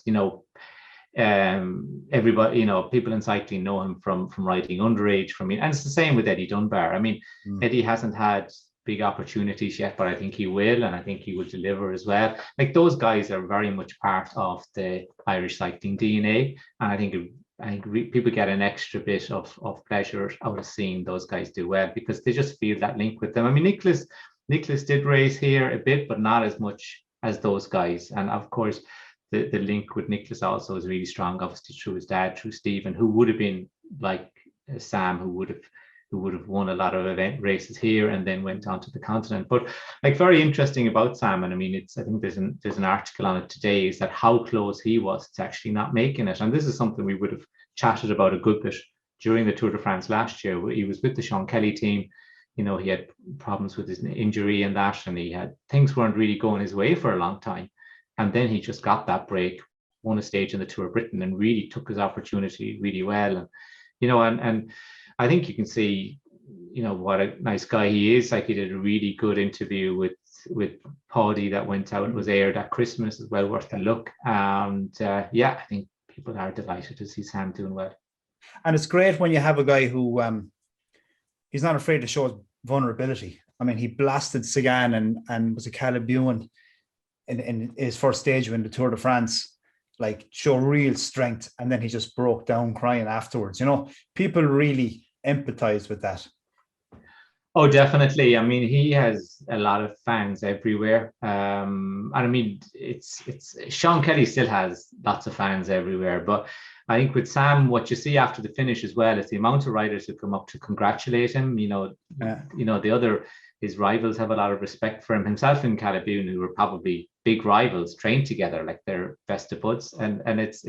everybody, people in cycling know him from riding underage and it's the same with Eddie Dunbar. I mean, Eddie hasn't had big opportunities yet, but I think he will, and I think he will deliver as well. Like those guys are very much part of the Irish cycling DNA, and I think people get an extra bit of pleasure out of seeing those guys do well because they just feel that link with them. I mean, Nicholas did race here a bit, but not as much as those guys. And of course, the link with Nicholas also is really strong, obviously through his dad, through Stephen, who would have been like Sam, who would have won a lot of event races here and then went on to the continent. But like very interesting about Sam, and I mean, I think there's an article on it today, is that how close he was to actually not making it. And this is something we would have chatted about a good bit during the Tour de France last year, where he was with the Sean Kelly team. He had problems with his injury and that, and things weren't really going his way for a long time. And then he just got that break, won a stage in the Tour of Britain, and really took his opportunity really well. And I think you can see, what a nice guy he is. Like he did a really good interview with Paddy that went out, was aired at Christmas, as well worth a look. And I think people are delighted to see Sam doing well. And it's great when you have a guy who he's not afraid to show his vulnerability. I mean, he blasted Sagan and was a Caleb Ewan in his first stage in the Tour de France, like show real strength, and then he just broke down crying afterwards. People really empathize with that. Oh, definitely. I mean, he has a lot of fans everywhere. And I mean, it's Sean Kelly still has lots of fans everywhere, but I think with Sam, what you see after the finish as well is the amount of riders who come up to congratulate him. His rivals have a lot of respect for him. Himself and Caleb Ewan, who were probably big rivals, trained together like they're best of buds, and it's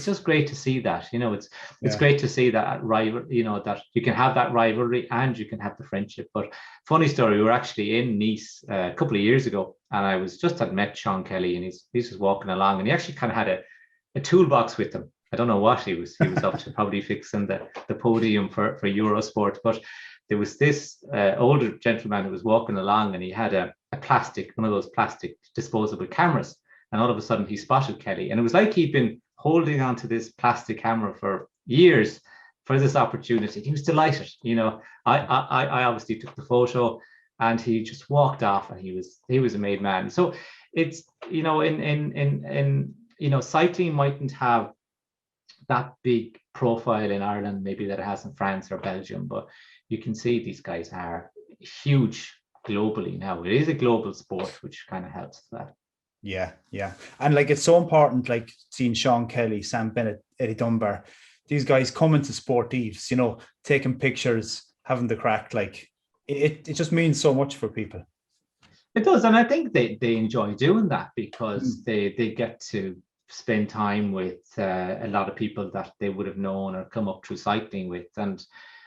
just great to see that. It's great to see that rival. That you can have that rivalry and you can have the friendship. But funny story, we were actually in Nice a couple of years ago, and I was just had met Sean Kelly, and he's just walking along, and he actually kind of had a toolbox with him. I don't know what he was up to, probably fixing the podium for Eurosport, but there was this older gentleman who was walking along, and he had one of those plastic disposable cameras, and all of a sudden he spotted Kelly, and it was like he'd been holding on to this plastic camera for years for this opportunity. He was delighted. I obviously took the photo, and he just walked off, and he was a made man. So it's in cycling mightn't have that big profile in Ireland maybe that it has in France or Belgium, but you can see these guys are huge globally now. It is a global sport, which kind of helps that. Yeah. And like it's so important, like seeing Sean Kelly, Sam Bennett, Eddie Dunbar, these guys coming to sportives, taking pictures, having the crack, like it just means so much for people. It does, and I think they enjoy doing that because they get to spend time with a lot of people that they would have known or come up through cycling with, and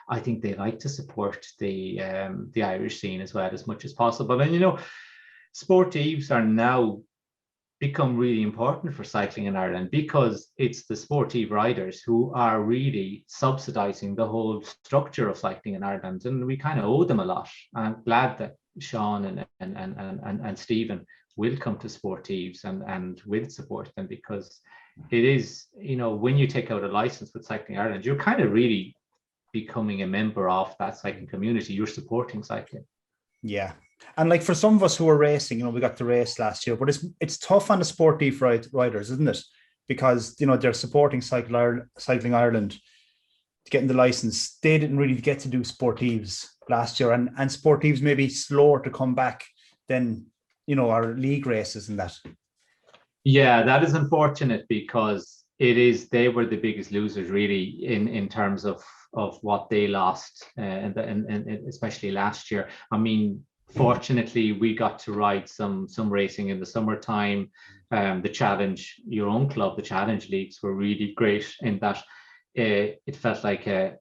I think they like to support the Irish scene as well as much as possible. And sportives are now become really important for cycling in Ireland because it's the sportive riders who are really subsidizing the whole structure of cycling in Ireland, and we kind of owe them a lot. And I'm glad that Sean and Stephen will come to sportives and will support them, because it is, when you take out a license with Cycling Ireland, you're kind of really becoming a member of that cycling community. You're supporting cycling. Yeah, And like for some of us who are racing, we got to race last year, but it's tough on the sportive riders, isn't it? Because they're supporting Cycling Ireland, getting the license. They didn't really get to do sportives last year, and sportives may be slower to come back than our league races and that. Yeah, that is unfortunate because they were the biggest losers really in terms of what they lost, and especially last year. I mean, fortunately, we got to ride some racing in the summertime. The challenge, your own club, the challenge leagues were really great in that. It felt like a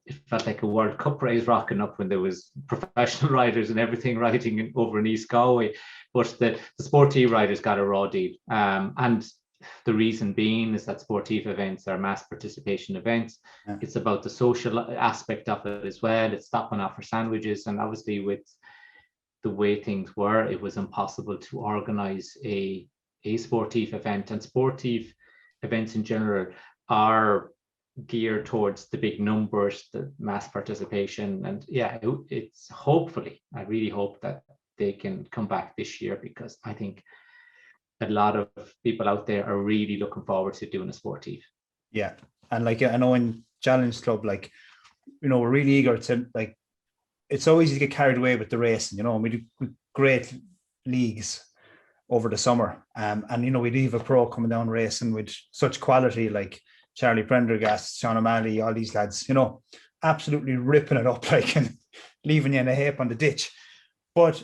World Cup race rocking up when there was professional riders and everything riding over in East Galway, but the sportive riders got a raw deal, and the reason being is that sportive events are mass participation events. Yeah. It's about the social aspect of it as well. It's stopping off for sandwiches, and obviously with the way things were, it was impossible to organize a sportive event, and sportive events in general are geared towards the big numbers, the mass participation. And yeah, it's hopefully, I really hope that they can come back this year, because I think a lot of people out there are really looking forward to doing a sportive. Yeah, and like I know in Challenge Club, like we're really eager to, like, it's so easy to get carried away with the racing, and we do great leagues over the summer, and we'd have a pro coming down racing with such quality, like Charlie Prendergast, Sean O'Malley, all these lads, absolutely ripping it up, like, and leaving you in a heap on the ditch. But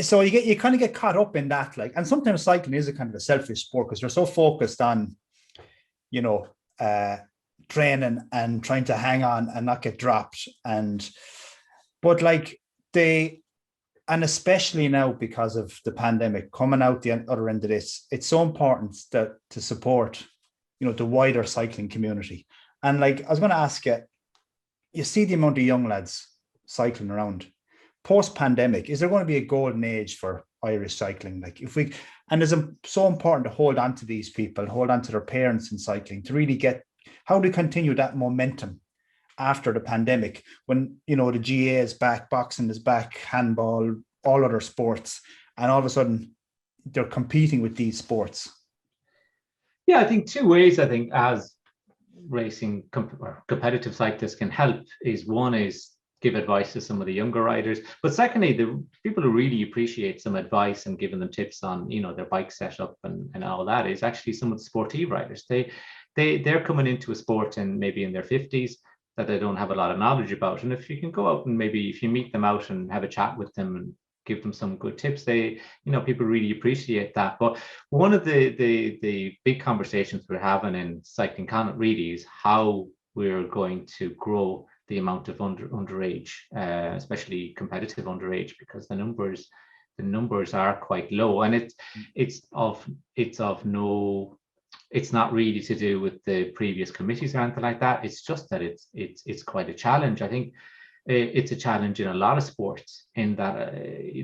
so you kind of get caught up in that, like, and sometimes cycling is a kind of a selfish sport because you're so focused on, training and trying to hang on and not get dropped. But like and especially now because of the pandemic coming out the other end of this, it's so important to support the wider cycling community. And like, I was going to ask you see the amount of young lads cycling around post-pandemic. Is there going to be a golden age for Irish cycling? Like, and it's so important to hold on to these people, hold on to their parents in cycling, to really get how to continue that momentum after the pandemic, when the GA is back, boxing is back, handball, all other sports, and all of a sudden they're competing with these sports. Yeah, I think two ways, as racing competitive cyclists can help is, one is give advice to some of the younger riders, but secondly, the people who really appreciate some advice and giving them tips on their bike setup and all that is actually some of the sportive riders. They're coming into a sport and maybe in their 50s that they don't have a lot of knowledge about, and if you can go out and maybe if you meet them out and have a chat with them and give them some good tips, people really appreciate that. But one of the big conversations we're having in Cycling Connaught really is how we're going to grow the amount of underage, especially competitive underage, because the numbers are quite low, and it's not really to do with the previous committees or anything like that. It's just that it's quite a challenge. I think it's a challenge in a lot of sports in that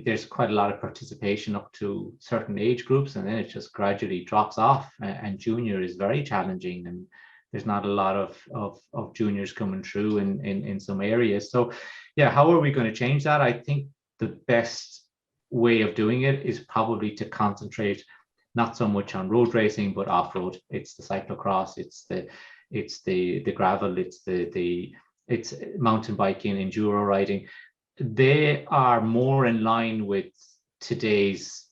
there's quite a lot of participation up to certain age groups, and then it just gradually drops off, and junior is very challenging, and there's not a lot of juniors coming through in some areas. So yeah, how are we going to change that? I think the best way of doing it is probably to concentrate not so much on road racing, but off-road. It's the cyclocross, it's the gravel, it's mountain biking, enduro riding. They are more in line with today's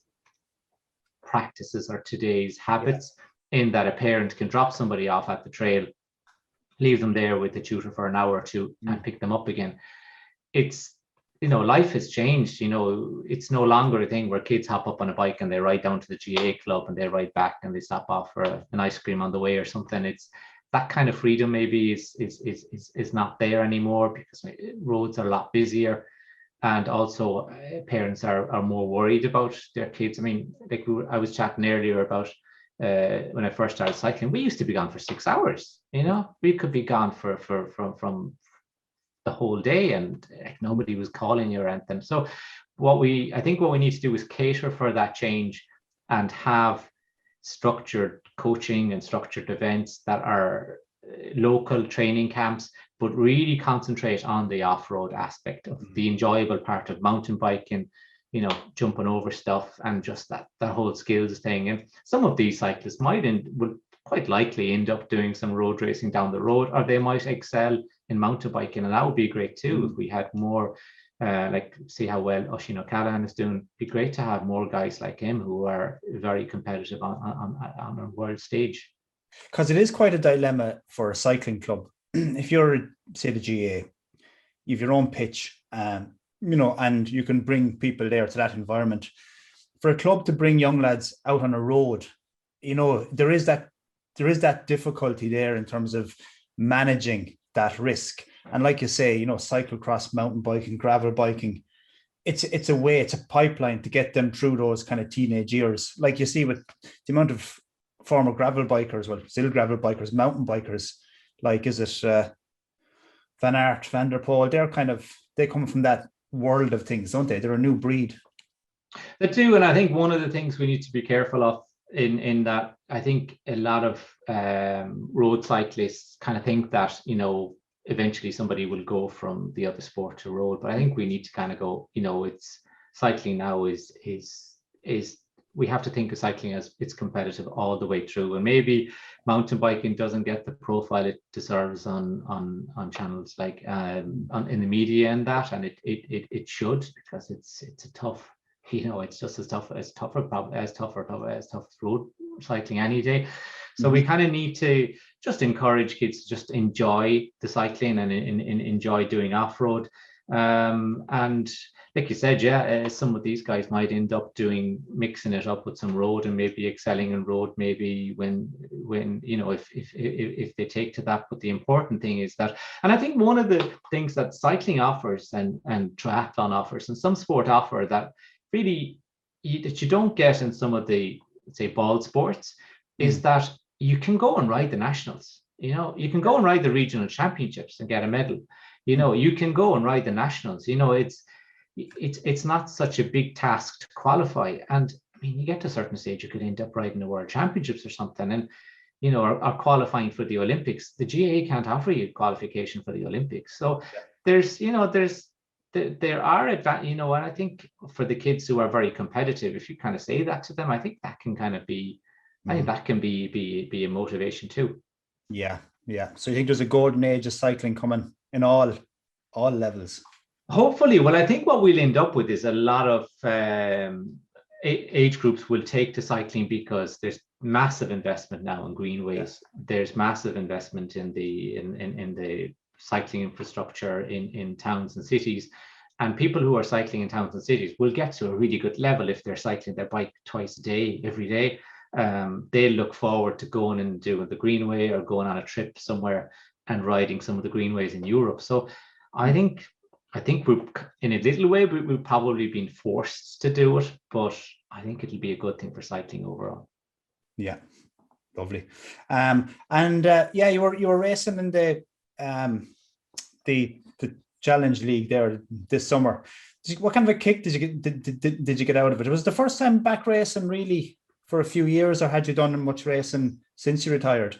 practices or today's habits, in that a parent can drop somebody off at the trail, leave them there with the tutor for an hour or two, and pick them up again. It's, life has changed. It's no longer a thing where kids hop up on a bike and they ride down to the GA club and they ride back and they stop off for an ice cream on the way or something. It's that kind of freedom maybe is not there anymore, because roads are a lot busier, and also parents are more worried about their kids. I mean, like I was chatting earlier about when I first started cycling, we used to be gone for 6 hours. We could be gone from the whole day, and nobody was calling you or anything. So I think what we need to do is cater for that change and have structured coaching and structured events that are local training camps, but really concentrate on the off-road aspect of the enjoyable part of mountain biking, jumping over stuff and just that whole skills thing. And some of these cyclists would quite likely end up doing some road racing down the road, or they might excel in mountain biking, and that would be great too if we had more. See how well Oisin O'Callaghan is doing. It'd be great to have more guys like him who are very competitive on a world stage. Because it is quite a dilemma for a cycling club. If you're, say, the GA, you have your own pitch, and you can bring people there to that environment. For a club to bring young lads out on a road, there is that difficulty there in terms of managing that risk. And like you say, cyclocross, mountain biking, gravel biking, it's a pipeline to get them through those kind of teenage years. Like you see with the amount of former gravel bikers, still gravel bikers, mountain bikers, like is it Van Aert, Van der Poel, they come from that world of things, don't they? They're a new breed. They do, and I think one of the things we need to be careful of in that, I think a lot of road cyclists kind of think that eventually somebody will go from the other sport to road, but I think we need to kind of go, it's cycling now is we have to think of cycling as it's competitive all the way through, and maybe mountain biking doesn't get the profile it deserves on channels like in the media and that, and it should, because it's a tough, it's just as tough road cycling any day. So we kind of need to just encourage kids to just enjoy the cycling and enjoy doing off-road. And like you said, some of these guys might end up mixing it up with some road and maybe excelling in road, maybe when if they take to that. But the important thing is that, and I think one of the things that cycling offers and triathlon offers and some sport offer that really that you don't get in some of the, say, ball sports, is that you can go and ride the nationals. You can go and ride the regional championships and get a medal. You can go and ride the nationals. It's not such a big task to qualify. And I mean, you get to a certain stage, you could end up riding the world championships or something, and or qualifying for the Olympics. The GAA can't offer you qualification for the Olympics. So there are advantages, and I think for the kids who are very competitive, if you kind of say that to them, I think that can kind of be, I think that can be a motivation too. Yeah. So you think there's a golden age of cycling coming in all levels? Hopefully. Well, I think what we'll end up with is a lot of age groups will take to cycling because there's massive investment now in greenways. There's massive investment in the cycling infrastructure in towns and cities, and people who are cycling in towns and cities will get to a really good level if they're cycling their bike twice a day, every day. They look forward to going and doing the greenway or going on a trip somewhere and riding some of the greenways in Europe. So I think we're, in a little way, we've probably been forced to do it, but I think it'll be a good thing for cycling overall. Yeah, lovely. You were racing in the Challenge League there this summer. What kind of a kick did you get out of it? Was it the first time back racing really for a few years, or had you done much racing since you retired?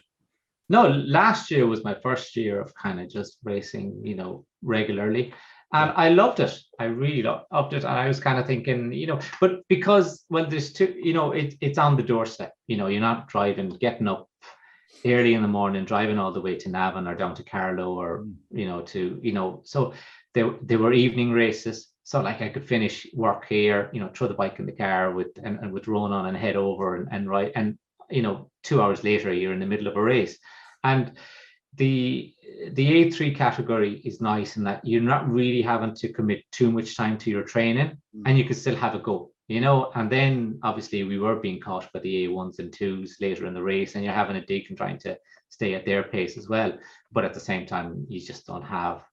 No, last year was my first year of kind of just racing, regularly. And I loved it. I really loved it. And I was kind of thinking, but because, well, there's two, it's on the doorstep. You're not getting up early in the morning, driving all the way to Navan or down to Carlow or, so there were evening races. So like I could finish work here, throw the bike in the car with Ronan and head over and ride. And, 2 hours later, you're in the middle of a race. And the A3 category is nice in that you're not really having to commit too much time to your training, and you can still have a go, and then obviously we were being caught by the A1s and 2s later in the race, and you're having a dig and trying to stay at their pace as well. But at the same time, you just don't have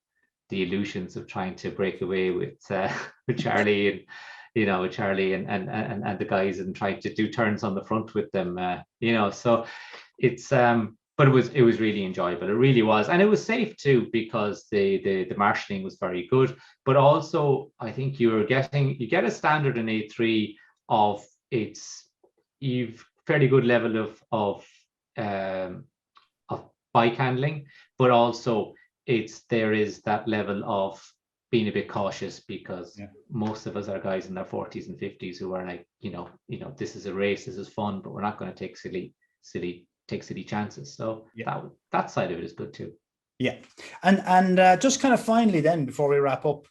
the illusions of trying to break away with Charlie and Charlie and the guys and trying to do turns on the front with them, so it's but it was really enjoyable. It really was. And it was safe too, because the marshalling was very good. But also, I think you get a standard in A3 of you've fairly good level of bike handling, but also there is that level of being a bit cautious, because most of us are guys in their 40s and 50s who are like, this is a race, this is fun, but we're not going to take silly chances. So that side of it is good too. Yeah, and just kind of finally then, before we wrap up,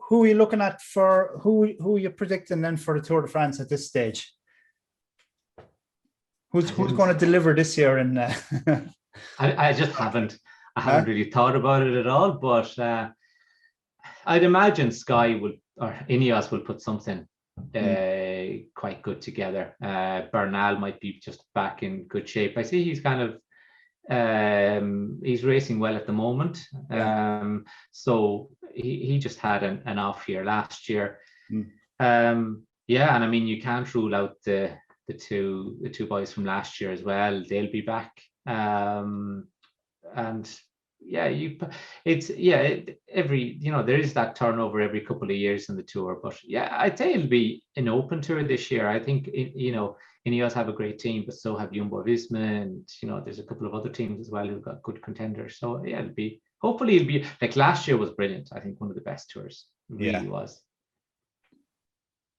who are you looking at for who are you predicting then for the Tour de France at this stage? Who's going to deliver this year? And I just haven't really thought about it at all, but I'd imagine Sky or Ineos will put something quite good together. Bernal might be just back in good shape. I see he's kind of he's racing well at the moment. So he just had an off year last year. And I mean, you can't rule out the two boys from last year as well. They'll be back. And every there is that turnover every couple of years in the Tour, but I'd say it'll be an open Tour this year. I think Ineos have a great team, but so have Jumbo-Visma, and there's a couple of other teams as well who've got good contenders. So it'll be like last year was brilliant. I think one of the best tours. It really was.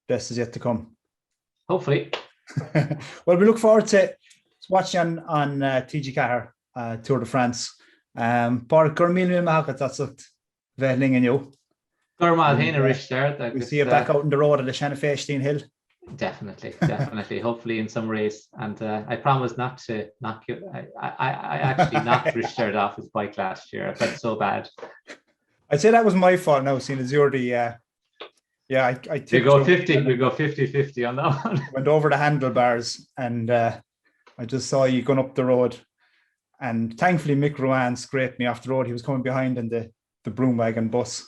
Best is yet to come. Hopefully. Well, we look forward to watching on TG Cahir Tour de France. Pádraig gur míle maith that's it. Bheithling you. Gurmal Hina Rich there. We see you back out on the road at the Shanna Féistín Hill. Definitely. Hopefully in some race. And I promise not to knock you. I actually knocked Richard off his bike last year. I felt so bad. I'd say that was my fault now, seeing as you're the I we go 50-50 on that one. Went over the handlebars, and I just saw you going up the road, and thankfully Mick Rowan scraped me off the road. He was coming behind in the broom wagon bus.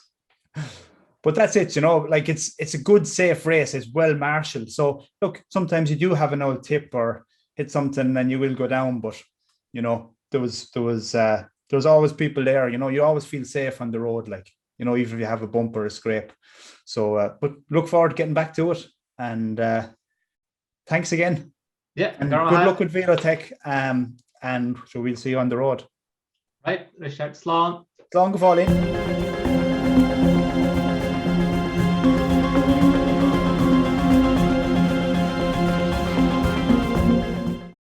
But that's it, like it's a good, safe race. It's well marshaled. So look, sometimes you do have an old tip or hit something and you will go down, but there was always people there. You always feel safe on the road, like even if you have a bump or a scrape. So, but look forward to getting back to it. And thanks again. Yeah, and good luck with Velotec. And so we'll see you on the road. Right, Richard, slán. Slán go fáil.